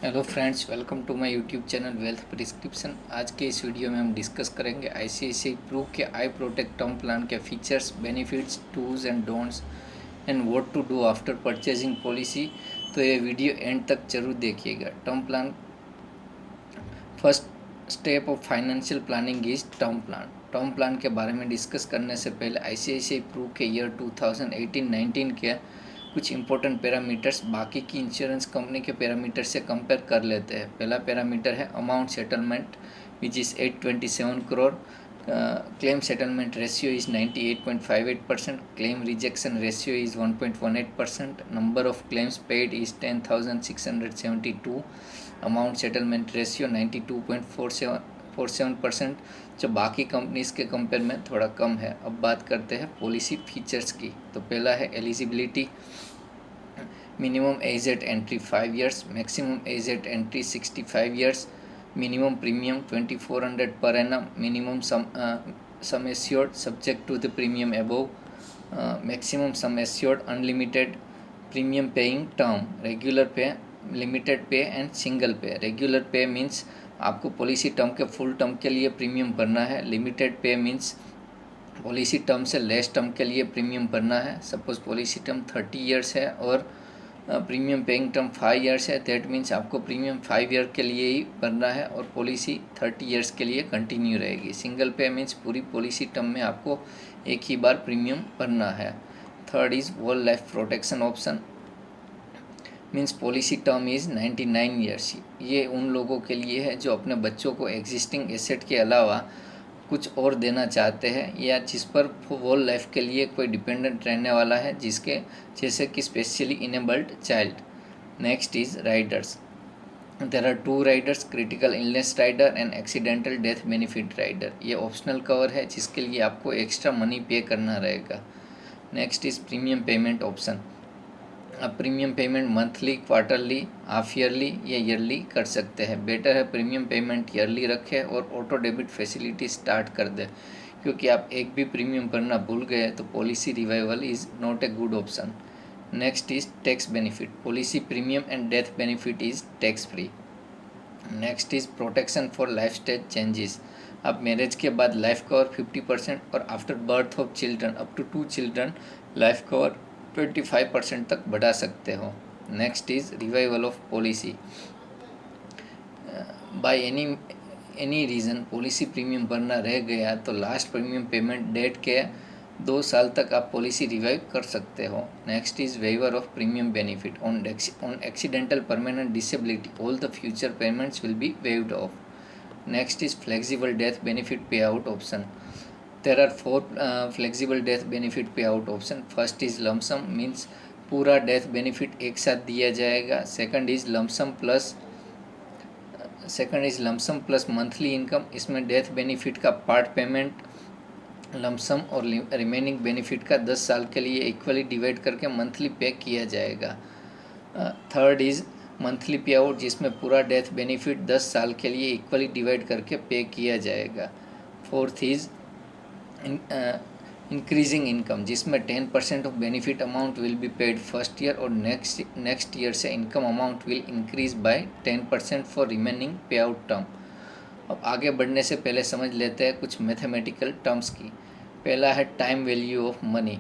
Hello friends, welcome to my YouTube channel wealth prescription. आज के इस वीडियो में हम डिस्कस करेंगे आईसीआईसीआई प्रू के आई प्रोटेक्ट टर्म प्लान के features, benefits, dos and don'ts and what to do after purchasing policy. तो ये वीडियो एंड तक जरूर देखिएगा। Term plan, first step of financial planning is term plan. Term plan के बारे में डिस्कस करने से पहले आईसीआईसीआई प्रू के ईयर 2018-19 के कुछ इंपॉर्टेंट पैरामीटर्स बाकी की इंश्योरेंस कंपनी के पैरामीटर से कंपेयर कर लेते हैं। पहला पैरामीटर है amount settlement, which is 827 crore. Claim settlement ratio is 98.58%. Claim rejection ratio is 1.18%. Number of claims paid is 10,672. Amount settlement ratio 92.47%, जो बाकी कंपनीज के कंपेयर में थोड़ा कम है। अब बात करते हैं पॉलिसी फीचर्स की। तो पहला है eligibility. Minimum age at entry 5 years, maximum age at entry 65 years, minimum premium 2400 per annum, minimum sum assured subject to the premium above, maximum sum assured unlimited, premium paying term, regular pay, limited pay and single pay. Regular pay means आपको policy term के full term के लिए premium भरना है। Limited pay means policy term से less term के लिए premium भरना है। सपोज पॉलिसी टर्म 30 years है और प्रीमियम पेइंग टर्म 5 years है, दैट मीन्स आपको प्रीमियम 5 year के लिए ही भरना है और पॉलिसी 30 years के लिए कंटिन्यू रहेगी। सिंगल पे मीन्स पूरी पॉलिसी टर्म में आपको एक ही बार प्रीमियम भरना है। Third is whole life protection option, means policy term is 99 years। ये उन लोगों के लिए है जो अपने बच्चों को एग्जिस्टिंग एसेट के अलावा कुछ और देना चाहते हैं, या जिस पर होल लाइफ के लिए कोई डिपेंडेंट रहने वाला है, जिसके जैसे कि specially enabled child. Next is riders. There are two riders, critical illness rider and accidental death benefit rider. ये ऑप्शनल कवर है जिसके लिए आपको एक्स्ट्रा मनी पे करना रहेगा। Next is premium payment option. आप premium payment monthly, quarterly, half yearly या yearly कर सकते हैं। बेटर है प्रीमियम पेमेंट ईयरली रखें और ऑटो डेबिट फैसिलिटी स्टार्ट कर दें, क्योंकि आप एक भी प्रीमियम भरना भूल गए तो policy revival is not a good option. Next is tax benefit. Policy premium and death benefit is tax free. Next is protection for life stage changes. आप मैरिज के बाद लाइफ कवर 50% और after birth of children up to 2 children life cover 25% तक बढ़ा सकते हो। Next is revival of policy. By any reason policy premium भरना रह गया तो लास्ट प्रीमियम पेमेंट डेट के 2 साल तक आप पॉलिसी रिवाइव कर सकते हो। Next is waiver of premium benefit on accidental permanent disability, all the future payments will be waived off. Next is flexible death benefit pay out option. There are 4 flexible death benefit pay out option. First is lump sum, means पूरा death benefit एक साथ दिया जाएगा। Second is lump sum plus monthly income. इसमें death benefit का part payment lump sum और remaining benefit का 10 साल के लिए इक्वली डिवाइड करके मंथली पे किया जाएगा। थर्ड इज़ मंथली पे आउट, जिसमें पूरा डेथ बेनिफिट 10 साल के लिए इक्वली डिवाइड करके पे किया जाएगा। फोर्थ इज़ इंक्रीजिंग इनकम, जिसमें 10% of benefit amount will be paid first year और नेक्स्ट ईयर से income amount will increase by 10% for remaining पे आउट टर्म। अब आगे बढ़ने से पहले समझ लेते हैं कुछ मैथमेटिकल टर्म्स की। पहला है time value of money.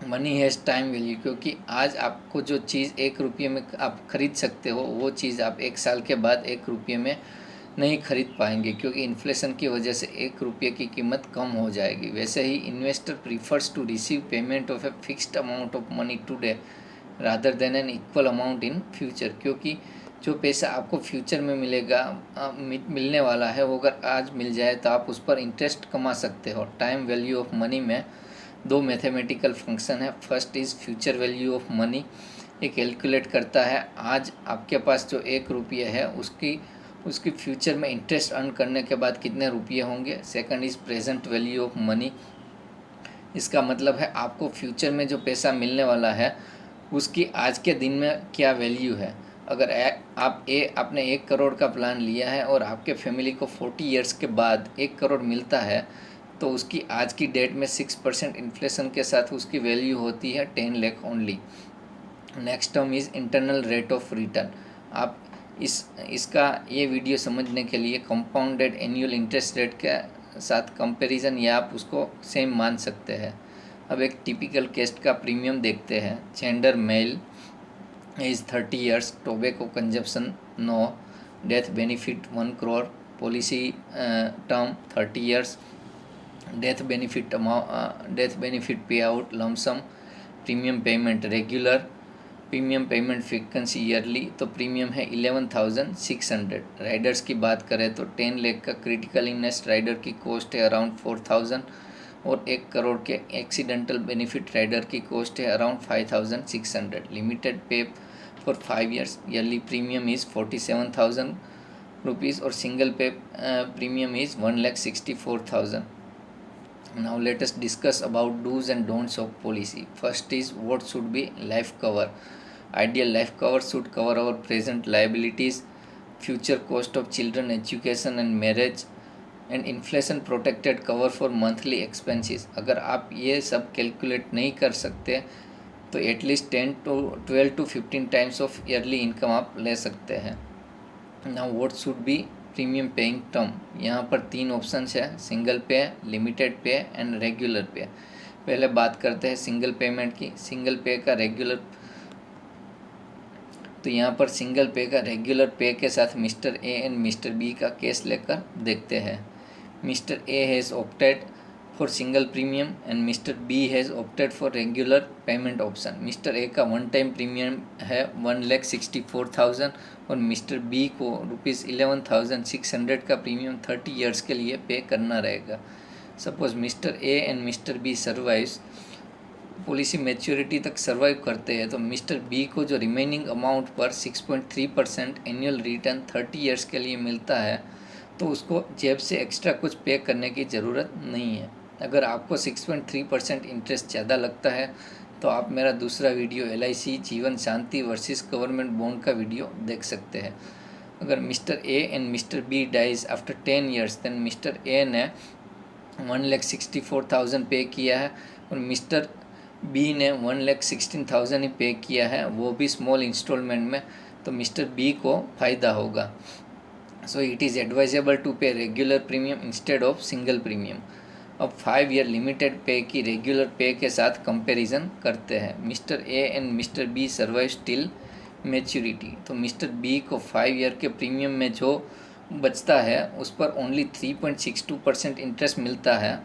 Money has time value, क्योंकि आज आपको जो चीज़ 1 रुपये में आप खरीद सकते हो, वो चीज़ आप 1 साल के बाद 1 रुपये में नहीं खरीद पाएंगे, क्योंकि इन्फ्लेशन की वजह से 1 रुपये की कीमत कम हो जाएगी। वैसे ही investor prefers to receive payment of a fixed amount of money today rather than an equal amount in future, क्योंकि जो पैसा आपको फ्यूचर में मिलेगा, मिलने वाला है, वो अगर आज मिल जाए तो आप उस पर इंटरेस्ट कमा सकते हो। टाइम वैल्यू ऑफ मनी में 2 मैथमेटिकल फंक्शन है। First is future value of money, ये कैलकुलेट करता है आज आपके पास जो 1 रुपये है उसकी फ्यूचर में इंटरेस्ट अर्न करने के बाद कितने रुपये होंगे। Second is present value of money, इसका मतलब है आपको फ्यूचर में जो पैसा मिलने वाला है उसकी आज के दिन में क्या वैल्यू है। अगर आपने 1 करोड़ का प्लान लिया है और आपके फैमिली को 40 ईयर्स के बाद 1 करोड़ मिलता है, तो उसकी आज की डेट में 6% इन्फ्लेशन के साथ उसकी वैल्यू होती है 10 lakh only. Next term is internal rate of return. आप इसका ये वीडियो समझने के लिए कंपाउंडेड एनुअल इंटरेस्ट रेट के साथ कंपैरिजन या आप उसको सेम मान सकते हैं। अब एक टिपिकल केस का प्रीमियम देखते हैं। Gender male, age 30 years, tobacco consumption no, death benefit 1 crore, policy term 30 years, death benefit pay out lump sum, premium payment regular, premium payment frequency yearly. तो प्रीमियम है 11,600। राइडर्स की बात करें तो 10 लाख का क्रिटिकल इलनेस राइडर की कॉस्ट है अराउंड 4,000 और 1 करोड़ के एक्सीडेंटल बेनिफिट राइडर की कॉस्ट है अराउंड 5,600। लिमिटेड पे for 5 years, yearly premium is 47,000 rupees और single pay premium is 1,64,000। Now let us discuss about do's and don'ts of policy. First is what should be life cover. Ideal life cover should cover our present liabilities, future cost of children education and marriage, and inflation protected cover for monthly expenses. अगर आप ये सब calculate नहीं कर सकते तो at least 12 to 15 times of yearly income आप ले सकते हैं। Now what should B premium paying term. यहाँ पर 3 ऑप्शंस है, सिंगल पे, लिमिटेड पे एंड रेगुलर पे। पहले बात करते हैं सिंगल पेमेंट की। सिंगल पे का रेगुलर, तो यहाँ पर सिंगल पे का रेगुलर पे के साथ mister A and mister B का केस लेकर देखते हैं। Mister A has opted for single premium and mister B has opted for regular payment option. Mister A का 1 टाइम प्रीमियम है 1,64,000 और मिस्टर बी को ₹11,600 का प्रीमियम 30 ईयर्स के लिए पे करना रहेगा। Suppose mister A and mister B survives, policy maturity तक सर्वाइव करते हैं, तो मिस्टर बी को जो रिमेनिंग अमाउंट पर 6.3% एनुअल रिटर्न 30 ईयर्स के लिए मिलता है, तो उसको जेब से एक्स्ट्रा कुछ पे करने की ज़रूरत नहीं है। अगर आपको 6.3% इंटरेस्ट ज़्यादा लगता है तो आप मेरा दूसरा video LIC Jeevan Shanti versus government bond का वीडियो देख सकते हैं। अगर mister A and mister B dies after 10 years, then mister A ने 1,64,000 पे किया है और मिस्टर बी ने 1,16,000 ही पे किया है, वो भी स्मॉल इंस्टॉलमेंट में, तो मिस्टर बी को फ़ायदा होगा। So it is advisable to pay regular premium instead of single premium. अब 5 ईयर लिमिटेड पे की रेगुलर पे के साथ कंपैरिजन करते हैं। Mister A and mister B survive till maturity, तो मिस्टर बी को 5 ईयर के प्रीमियम में जो बचता है उस पर ओनली 3.62% इंटरेस्ट मिलता है,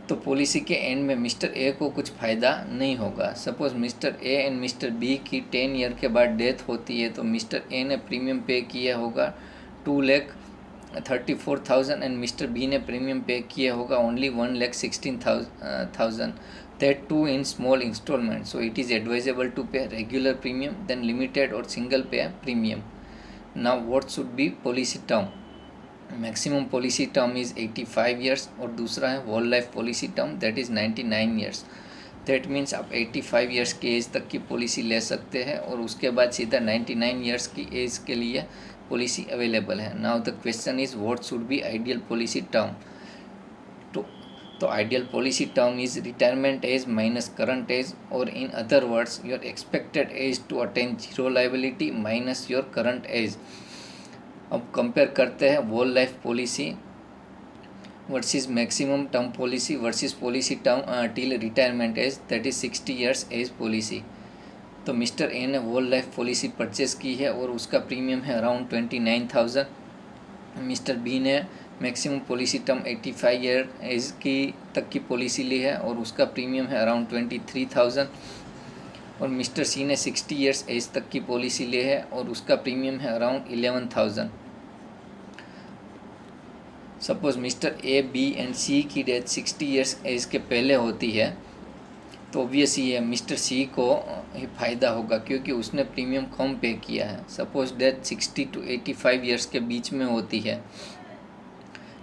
तो पॉलिसी के एंड में मिस्टर ए को कुछ फ़ायदा नहीं होगा। Suppose mister A and mister B की 10 ईयर के बाद डेथ होती है, तो मिस्टर ए ने प्रीमियम पे किया होगा 2,34,000 एंड मिस्टर बी ने प्रीमियम पे किया होगा only 1,16,000, that too in small installment. So it is advisable to pay regular premium than limited और single pay premium. Now what should be policy term. Maximum policy term is 85 years और दूसरा है whole life policy term, that is 99 years. That means आप 85 years की as तक की policy ले सकते हैं और उसके बाद सीधा 99 ईयर्स की एज के लिए पॉलिसी अवेलेबल है। Now the question is what should be ideal policy term. तो ideal policy term is retirement age minus current age, और in other words your expected age to attain zero liability minus your current age. अब compare करते हैं whole life policy versus maximum term policy versus policy term till retirement age, that is 60 years age policy. तो mister A ने वोल life policy purchase की है और उसका premium है अराउंड 29,000। मिस्टर बी ने maximum policy term 85 year age की तक की पॉलिसी ली है और उसका प्रीमियम है अराउंड 23,000। और मिस्टर सी ने 60 ईयर्स एज तक की पॉलिसी ली है और उसका प्रीमियम है around 11,000। Suppose mister A, B and C की डेथ 60 ईयर्स एज के पहले होती है, तो ऑब्वियस ये मिस्टर सी को ही फ़ायदा होगा क्योंकि उसने प्रीमियम कम पे किया है। सपोज डेथ 60 to 85 ईयर्स के बीच में होती है,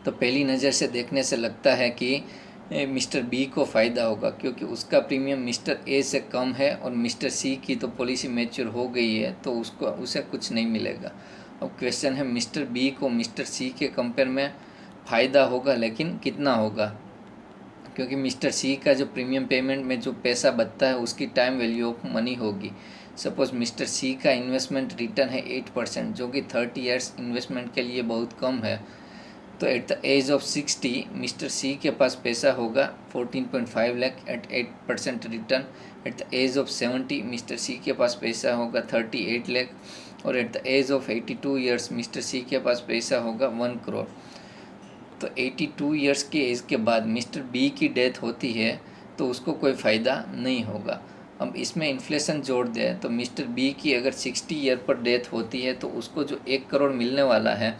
तो पहली नज़र से देखने से लगता है कि मिस्टर बी को फ़ायदा होगा क्योंकि उसका प्रीमियम मिस्टर ए से कम है और मिस्टर सी की तो पॉलिसी मैच्योर हो गई है, तो उसे कुछ नहीं मिलेगा। अब क्वेश्चन है मिस्टर बी को मिस्टर सी के कंपेयर में फ़ायदा होगा, लेकिन कितना होगा, क्योंकि मिस्टर सी का जो प्रीमियम पेमेंट में जो पैसा बचता है उसकी टाइम वैल्यू ऑफ मनी होगी। सपोज मिस्टर सी का इन्वेस्टमेंट रिटर्न है 8%, जो कि 30 ईयर्स इन्वेस्टमेंट के लिए बहुत कम है। तो at the age of 60 mister C के पास पैसा होगा 14.5 lakh at 8% return. At the age of 70 mister C के पास पैसा होगा 38 लाख। और at the age of 82 years mister C के पास पैसा होगा 1 करोड़। तो 82 ईयर्स की एज के बाद मिस्टर बी की डेथ होती है तो उसको कोई फ़ायदा नहीं होगा। अब इसमें इन्फ्लेशन जोड़ दें तो मिस्टर बी की अगर 60 ईयर पर डेथ होती है तो उसको जो 1 करोड़ मिलने वाला है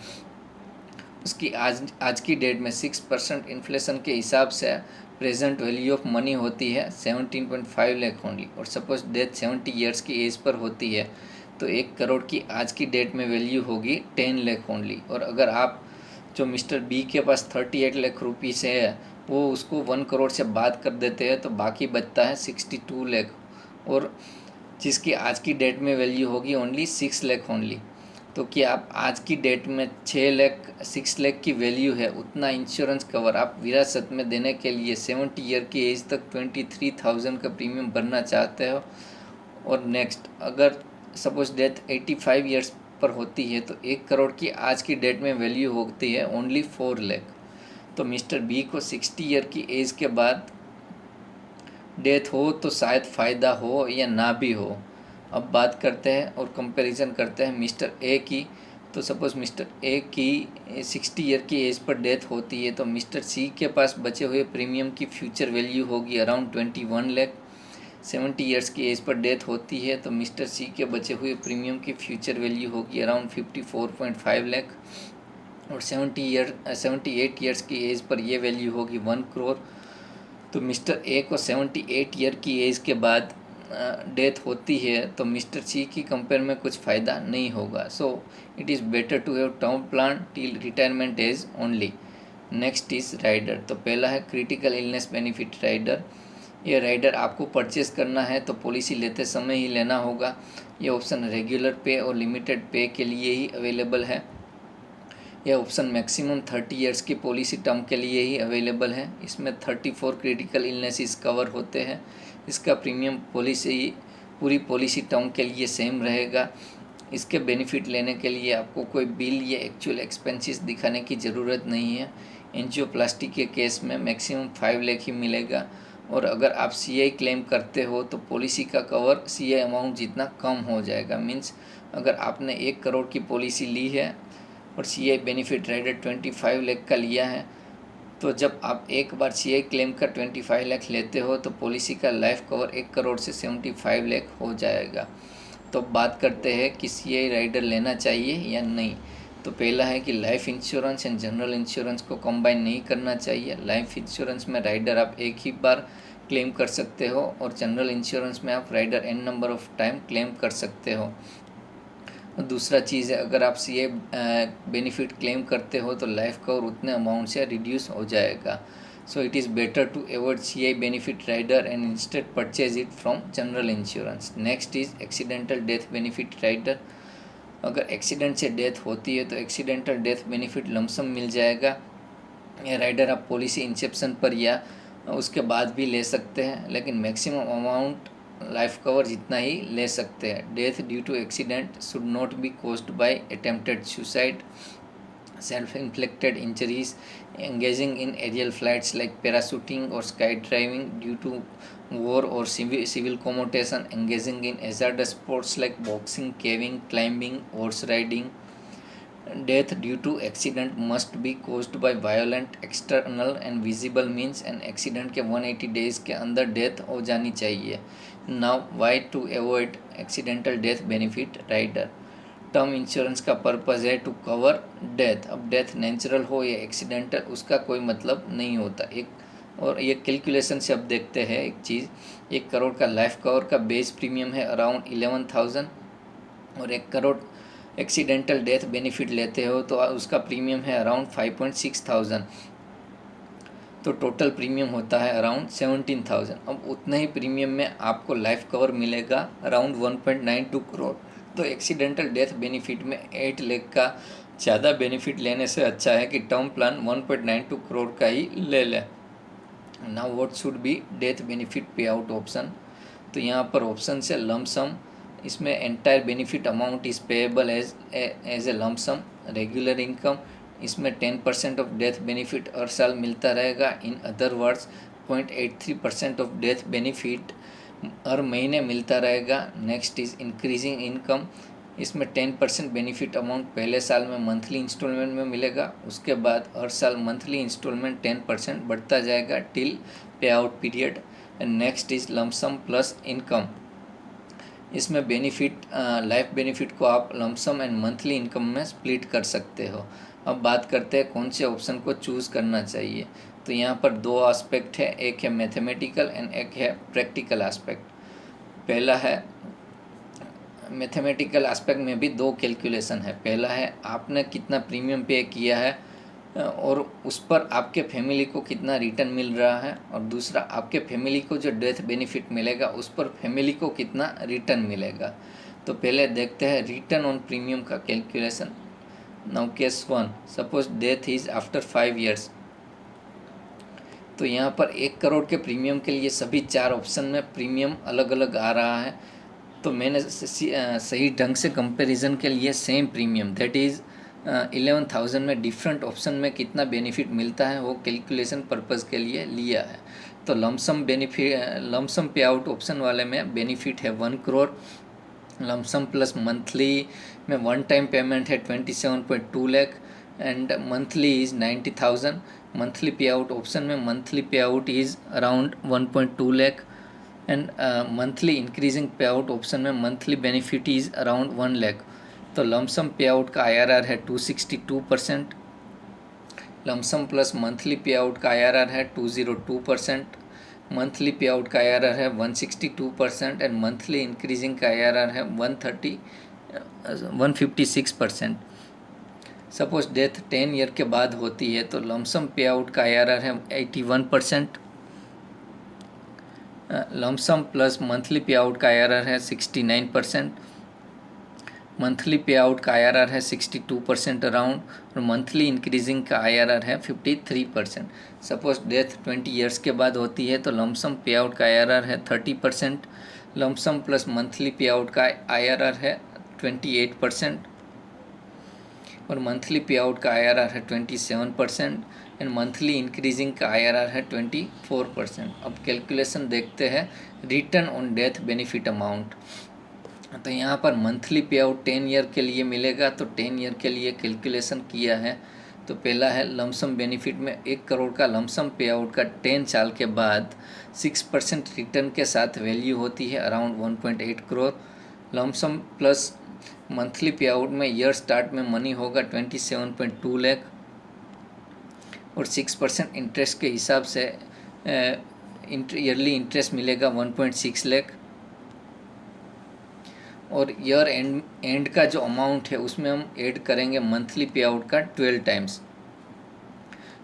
उसकी आज की डेट में 6% इन्फ्लेशन के हिसाब से प्रेजेंट वैल्यू ऑफ मनी होती है 17.5 लाख ओनली। और सपोज डेथ 70 ईयर्स की एज पर होती है तो 1 करोड़ की आज की डेट में वैल्यू होगी 10 लाख ओनली। और अगर आप जो मिस्टर बी के पास 38 लाख रुपीस है वो उसको 1 करोड़ से बात कर देते हैं तो बाकी बचता है 62 लाख, और जिसकी आज की डेट में वैल्यू होगी ओनली 6 लाख ओनली। तो क्या आप आज की डेट में 6 लाख की वैल्यू है उतना इंश्योरेंस कवर आप विरासत में देने के लिए 70 ईयर की एज तक 23,000 का प्रीमियम भरना चाहते हो। और नेक्स्ट अगर सपोज डेथ 85 ईयर्स पर होती है तो 1 करोड़ की आज की डेट में वैल्यू होती है ओनली 4 लाख। तो मिस्टर बी को 60 ईयर की एज के बाद डेथ हो तो शायद फ़ायदा हो या ना भी हो। अब बात करते हैं और कंपैरिजन करते हैं मिस्टर ए की। तो सपोज़ मिस्टर ए की 60 ईयर की एज पर डेथ होती है तो मिस्टर सी के पास बचे हुए प्रीमियम की फ्यूचर वैल्यू होगी अराउंड 21 लाख। 70 ईयर्स की एज पर डेथ होती है तो मिस्टर सी के बचे हुए प्रीमियम की फ्यूचर वैल्यू होगी अराउंड 54.5 लाख। और 78 ईयर्स की एज पर यह वैल्यू होगी 1 करोड़। तो मिस्टर ए को 78 ईयर की एज के बाद डेथ होती है तो मिस्टर सी की कंपेयर में कुछ फ़ायदा नहीं होगा। So it is better to have term plan till retirement age only. Next is rider. तो पहला है क्रिटिकल इलनेस बेनिफिट राइडर। ये राइडर आपको परचेस करना है तो पॉलिसी लेते समय ही लेना होगा। ये ऑप्शन रेगुलर पे और लिमिटेड पे के लिए ही अवेलेबल है। यह ऑप्शन मैक्सिमम 30 ईयर्स की पॉलिसी टर्म के लिए ही अवेलेबल है। इसमें 34 क्रिटिकल इलनेसेस कवर होते हैं। इसका प्रीमियम पूरी पॉलिसी टर्म के लिए सेम रहेगा। इसके बेनिफिट लेने के लिए आपको कोई बिल या एक्चुअल एक्सपेंसेस दिखाने की ज़रूरत नहीं है। एंजियोप्लास्टी के केस में मैक्सिमम 5 लाख ही मिलेगा। और अगर आप सीआई क्लेम करते हो तो पॉलिसी का कवर सीआई अमाउंट जितना कम हो जाएगा। मीन्स अगर आपने 1 करोड़ की पॉलिसी ली है और सीआई बेनिफिट राइडर 25 लाख का लिया है तो जब आप एक बार सीआई क्लेम का 25 लाख लेते हो तो पॉलिसी का लाइफ कवर 1 करोड़ से 75 लाख हो जाएगा। तो बात करते हैं कि सीआई राइडर लेना चाहिए या नहीं। तो पहला है कि life insurance and general insurance को कंबाइन नहीं करना चाहिए। लाइफ इंश्योरेंस में राइडर आप एक ही बार क्लेम कर सकते हो और जनरल इंश्योरेंस में आप rider n number of time claim कर सकते हो। दूसरा चीज़ है अगर आप सीए बेनिफिट क्लेम करते हो तो लाइफ कवर उतने अमाउंट से रिड्यूस हो जाएगा। So it is better to avoid CI benefit rider and instead purchase it from general insurance. Next is accidental death benefit rider. अगर एक्सीडेंट से डेथ होती है तो एक्सीडेंटल डेथ बेनिफिट लमसम मिल जाएगा। ये राइडर आप पॉलिसी इंसेप्शन पर या उसके बाद भी ले सकते हैं, लेकिन मैक्सिमम अमाउंट लाइफ कवर जितना ही ले सकते हैं। Death due to accident should not be caused by attempted suicide, self inflicted injuries, engaging in aerial flights like parachuting or skydiving due to war or civil commutation, engaging in hazardous sports like boxing, caving, climbing, horse riding. Death due to accident must be caused by violent external and visible means and accident के 180 days के अंदर death हो जानी चाहिए। Now why to avoid accidental death benefit rider. Term insurance का purpose है to cover death. अब death natural हो या एक्सीडेंटल उसका कोई मतलब नहीं होता। और ये कैलकुलेशन से अब देखते हैं एक चीज़। 1 करोड़ का लाइफ कवर का बेस प्रीमियम है अराउंड 11,000 और 1 करोड़ एक्सीडेंटल डेथ बेनिफिट लेते हो तो उसका प्रीमियम है अराउंड 5,600। तो टोटल प्रीमियम होता है अराउंड 17,000। अब उतने ही प्रीमियम में आपको लाइफ कवर मिलेगा अराउंड 1.92 करोड़। तो एक्सीडेंटल डेथ बेनिफिट में 8 लाख का ज़्यादा बेनिफिट लेने से अच्छा है कि टर्म प्लान 1.92 करोड़ का ही ले लें। Now what should be death benefit pay out option. तो यहाँ पर ऑप्शन से लमसम इसमें entire benefit amount is payable as a lump sum regular income. इसमें 10% ऑफ डेथ बेनिफिट हर साल मिलता रहेगा। In other words 0.83% of death benefit हर महीने मिलता रहेगा। Next is increasing income. इसमें 10% बेनिफिट अमाउंट पहले साल में मंथली इंस्टॉलमेंट में मिलेगा, उसके बाद हर साल मंथली इंस्टॉलमेंट 10% बढ़ता जाएगा till pay out period. And next is lump sum plus income. इसमें बेनिफिट लाइफ बेनिफिट को आप lump sum and monthly income में स्प्लिट कर सकते हो। अब बात करते हैं कौन से ऑप्शन को चूज़ करना चाहिए। तो यहाँ पर दो एस्पेक्ट है, एक है मैथमेटिकल एंड एक है प्रैक्टिकल एस्पेक्ट। पहला है मैथमेटिकल एस्पेक्ट में भी दो कैलकुलेशन है। पहला है आपने कितना प्रीमियम पे किया है और उस पर आपके फैमिली को कितना रिटर्न मिल रहा है, और दूसरा आपके फैमिली को जो डेथ बेनिफिट मिलेगा उस पर फैमिली को कितना रिटर्न मिलेगा। तो पहले देखते हैं रिटर्न ऑन प्रीमियम का calculation. Now case 1, suppose death is after 5 years। तो यहाँ पर 1 करोड़ के प्रीमियम के लिए सभी 4 ऑप्शन में प्रीमियम अलग अलग आ रहा है। तो मैंने सही ढंग से कंपैरिजन के लिए सेम प्रीमियम दैट इज़ 11,000 में डिफरेंट ऑप्शन में कितना बेनिफिट मिलता है वो कैलकुलेशन पर्पज़ के लिए लिया है। तो लमसम पे आउट ऑप्शन वाले में बेनिफिट है 1 करोड़। लमसम प्लस मंथली में वन टाइम पेमेंट है 27.2 lakh and monthly is 90,000। Monthly पे आउट ऑप्शन में मंथली पे out is around 1.2 lakh and monthly increasing पे आउट ऑप्शन में monthly benefit is around 1 lakh. तो लमसम पे आउट का IRR है 262%। लमसम प्लस मंथली पे आउट का IRR है 202%। मंथली पे आउट का IRR है 162% एंड मंथली इंक्रीजिंग का IRR है 156%। सपोज डेथ 10 ईयर के बाद होती है तो लमसम पे आउट का IRR है 81%। लमसम प्लस मंथली पे आउट का IRR है 69%। मंथली पे आउट का IRR है 62% अराउंड और मंथली इंक्रीजिंग का IRR है 53%। सपोज डेथ 20 ईयर्स के बाद होती है तो लमसम पे आउट का IRR है 30%। लमसम प्लस मंथली पे आउट का IRR है 28% और मंथली पे आउट का IRR है 27% एंड मंथली इंक्रीजिंग का IRR है 24%। अब कैलकुलेशन देखते हैं return on death benefit amount. तो यहाँ पर मंथली पे आउट 10 ईयर के लिए मिलेगा, तो 10 ईयर के लिए कैलकुलेशन किया है। तो पहला है लमसम बेनिफिट में 1 करोड़ का लमसम पे आउट का 10 साल के बाद 6% रिटर्न के साथ वैल्यू होती है around 1.8 crore. Lump sum plus monthly पे आउट में ईयर स्टार्ट में मनी होगा 27.2 लाख और 6% इंटरेस्ट के हिसाब से ईयरली इंटरेस्ट मिलेगा 1.6 लाख और ईयर एंड का जो अमाउंट है उसमें हम ऐड करेंगे मंथली पे आउट का 12 टाइम्स।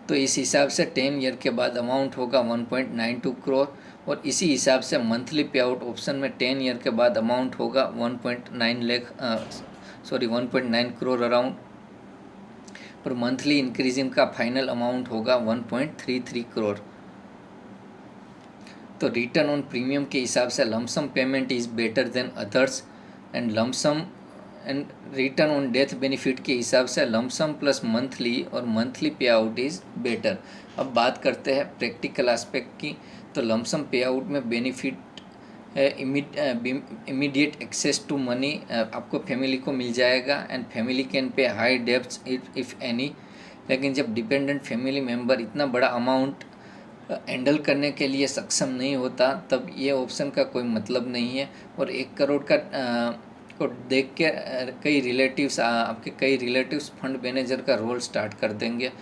तो इस हिसाब से 10 ईयर के बाद अमाउंट होगा 1.92 करोड़ और इसी हिसाब से मंथली पे आउट ऑप्शन में 10 ईयर के बाद अमाउंट होगा 1.9 करोड़ अराउंड और मंथली इंक्रीजिंग का फाइनल अमाउंट होगा 1.33 करोड़। तो रिटर्न ऑन प्रीमियम के हिसाब से lump sum payment is better than others and lump sum and return on death benefit के हिसाब से लमसम प्लस मंथली और मंथली पे आउट इज़ बेटर। अब बात करते हैं प्रैक्टिकल एस्पेक्ट की। तो लमसम पे आउट में बेनिफिट है इमीडिएट एक्सेस टू मनी, आपको फैमिली को मिल जाएगा and family can pay high debts if any. लेकिन जब डिपेंडेंट फैमिली मेम्बर इतना बड़ा अमाउंट हैंडल करने के लिए सक्षम नहीं होता तब ये ऑप्शन का कोई मतलब नहीं है। और 1 करोड़ का को देख के आपके कई रिलेटिव्स फंड मैनेजर का रोल स्टार्ट कर देंगे।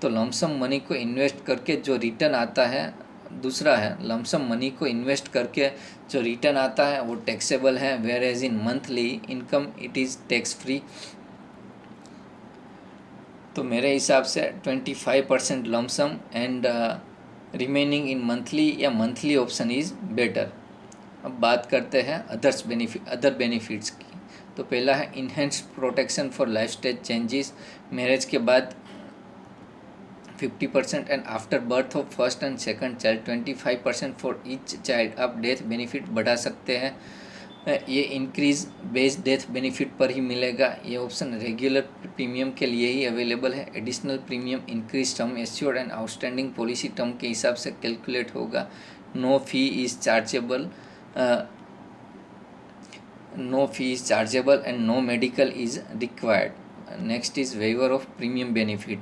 तो लमसम मनी को इन्वेस्ट करके जो रिटर्न आता है, दूसरा है लमसम मनी को इन्वेस्ट करके जो रिटर्न आता है वो टैक्सेबल है, whereas in monthly income it is tax free. तो मेरे हिसाब से 25% lump sum and remaining in monthly या मंथली ऑप्शन इज़ बेटर। अब बात करते हैं अदर बेनिफिट्स की। तो पहला है enhanced protection for life stage changes. Marriage के बाद 50% and after birth of first and second child 25% for each child. आप डेथ बेनिफिट बढ़ा सकते हैं ये इंक्रीज बेस डेथ बेनिफिट पर ही मिलेगा। ये ऑप्शन रेगुलर प्रीमियम के लिए ही अवेलेबल है। Additional premium increase term assured and outstanding policy term के हिसाब से कैलकुलेट होगा। No fee is chargeable and no medical is required. Next is waiver of premium benefit.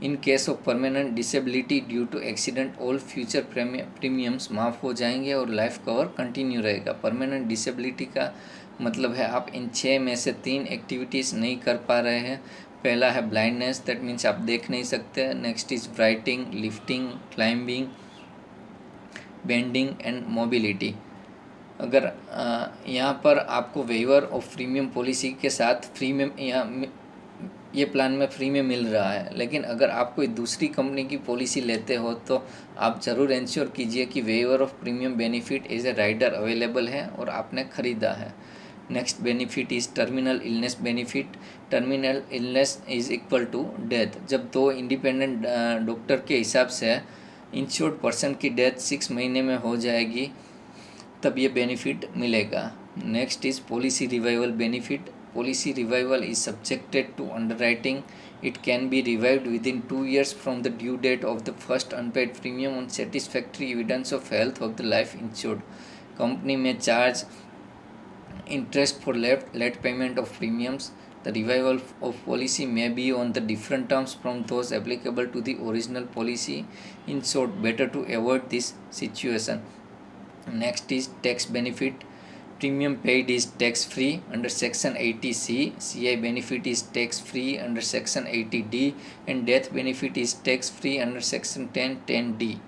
In case of permanent disability due to accident, all future premiums माफ़ हो जाएंगे और life cover continue रहेगा। Permanent disability का मतलब है आप इन 6 में से 3 एक्टिविटीज़ नहीं कर पा रहे हैं। पहला है ब्लाइंडनेस, दैट मीन्स आप देख नहीं सकते। Next is writing, lifting, climbing, bending and mobility. अगर यहाँ पर आपको वेवर ऑफ प्रीमियम पॉलिसी के साथ फ्री में ये प्लान में फ्री में मिल रहा है, लेकिन अगर आप कोई दूसरी कंपनी की पॉलिसी लेते हो तो आप ज़रूर इंश्योर कीजिए कि waiver of premium benefit as a rider available है और आपने ख़रीदा है। Next benefit is terminal illness benefit. Terminal illness is equal to death. जब 2 इंडिपेंडेंट डॉक्टर के हिसाब से इंश्योर्ड पर्सन की डेथ 6 महीने में हो जाएगी तब ये बेनिफिट मिलेगा। Next is policy revival benefit. Policy revival is subjected to underwriting. It can be revived within 2 years from the due date of the first unpaid premium on satisfactory evidence of health of the life insured. Company में charge interest for late payment of premiums. The revival of policy may be on the different terms from those applicable to the original policy. In short, better to avoid this situation. Next is tax benefit. Premium paid is tax free under section 80C. CI benefit is tax free under section 80D, and death benefit is tax free under section 1010D.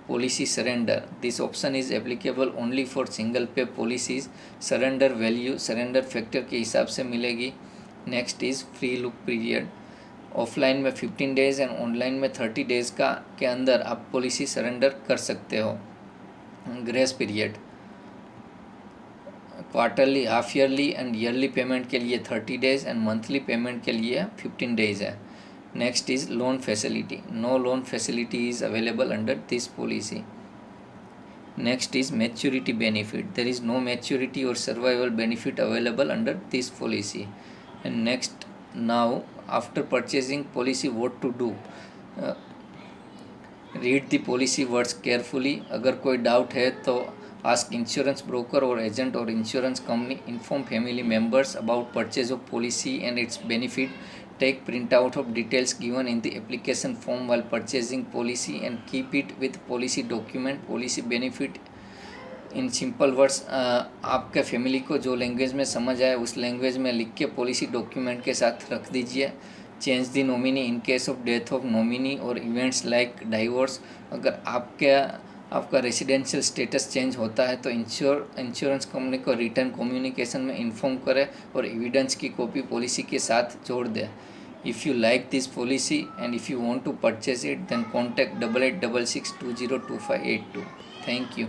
Policy surrender. This option is applicable only for single pay policies. Surrender value surrender factor के हिसाब से मिलेगी। Next is free look period. Offline में 15 days and online में 30 days के अंदर आप policy surrender कर सकते हो। Grace period quarterly, half yearly and yearly payment के लिए 30 डेज़ एंड मंथली पेमेंट के लिए 15 डेज़ है। Next is loan facility. No loan facility is available under this policy. Next is maturity benefit. There is no maturity or survival benefit available under this policy. And next, now after purchasing policy, what to do? Read the policy words carefully. अगर कोई doubt है तो ask insurance broker or agent or insurance company. Inform family members about purchase of policy and its benefit. Take printout of details given in the application form while purchasing policy and keep it with policy document. Policy benefit in simple words आपके family को जो language में समझ आए उस language में लिख के पॉलिसी डॉक्यूमेंट के साथ रख दीजिए। Change the nominee in case of death of nominee और इवेंट्स लाइक डाइवोर्स। अगर आपका रेसिडेंशियल स्टेटस चेंज होता है तो इंश्योरेंस कंपनी को रिटर्न कम्युनिकेशन में इन्फॉर्म करें और एविडेंस की कॉपी पॉलिसी के साथ जोड़ दें। If you like this policy and if you want to purchase it, then contact 8866202582. Thank you.